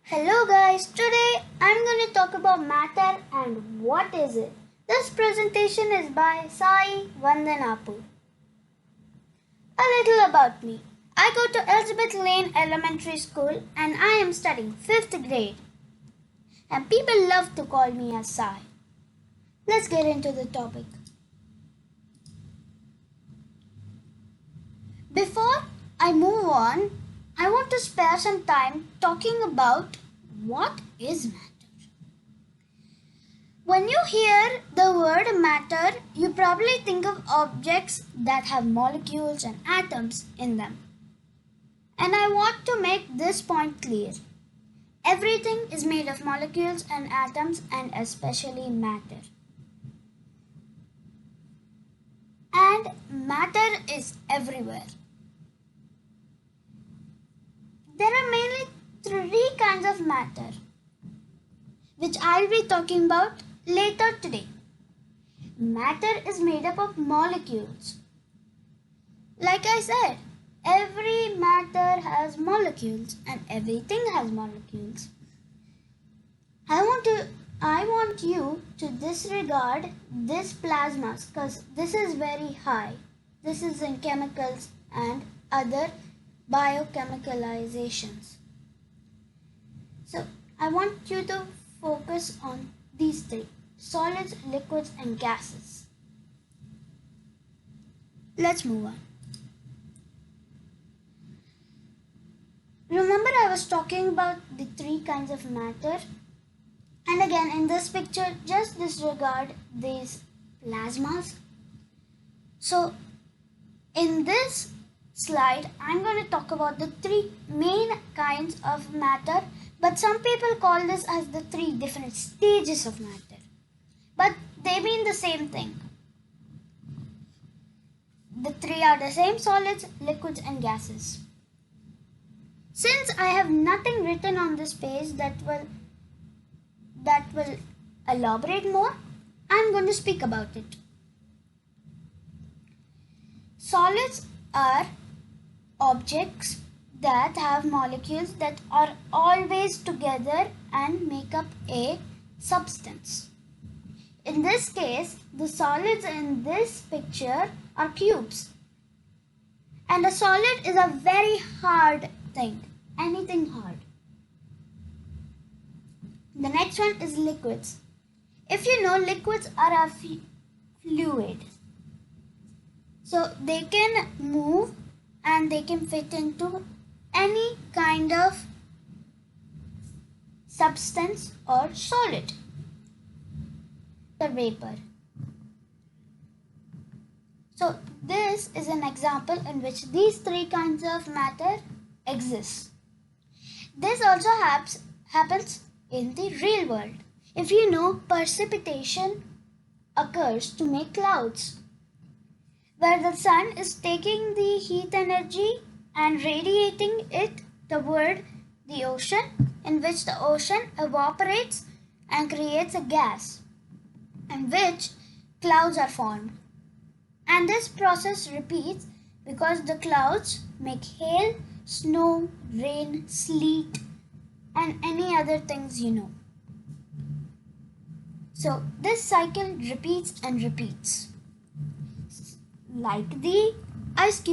Hello guys, today I'm going to talk about matter and what is it. This presentation is by Sai Vandanapu. A little about me. I go to Elizabeth Lane Elementary School and I am studying 5th grade. And people love to call me as Sai. Let's get into the topic. Before I move on, I want to spare some time talking about what is matter. When you hear the word matter, you probably think of objects that have molecules and atoms in them. And I want to make this point clear. Everything is made of molecules and atoms, and especially matter. And matter is everywhere. There are mainly three kinds of matter, which I'll be talking about later today. Matter is made up of molecules. Like I said, every matter has molecules and everything has molecules. I want you to disregard this plasmas because this is very high. This is in chemicals and other biochemicalizations. So I want you to focus on these three: solids, liquids, and gases. Let's move on. Remember I was talking about the three kinds of matter? And again, in this picture, just disregard these plasmas. So in this slide, I'm going to talk about the three main kinds of matter, but some people call this as the three different stages of matter. But they mean the same thing. The three are the same: solids, liquids, and gases. Since I have nothing written on this page that will elaborate more, I'm going to speak about it. Solids are objects that have molecules that are always together and make up a substance. In this case, the solids in this picture are cubes. And a solid is a very hard thing, anything hard. The next one is liquids. If you know, liquids are a fluid. So they can move and they can fit into any kind of substance or solid. The vapor. So this is an example in which these three kinds of matter exist. This also happens in the real world. If you know, precipitation occurs to make clouds, where the sun is taking the heat energy and radiating it toward the ocean, in which the ocean evaporates and creates a gas, in which clouds are formed. And this process repeats because the clouds make hail, snow, rain, sleet, and any other things you know. So this cycle repeats and repeats. Like the ice cube.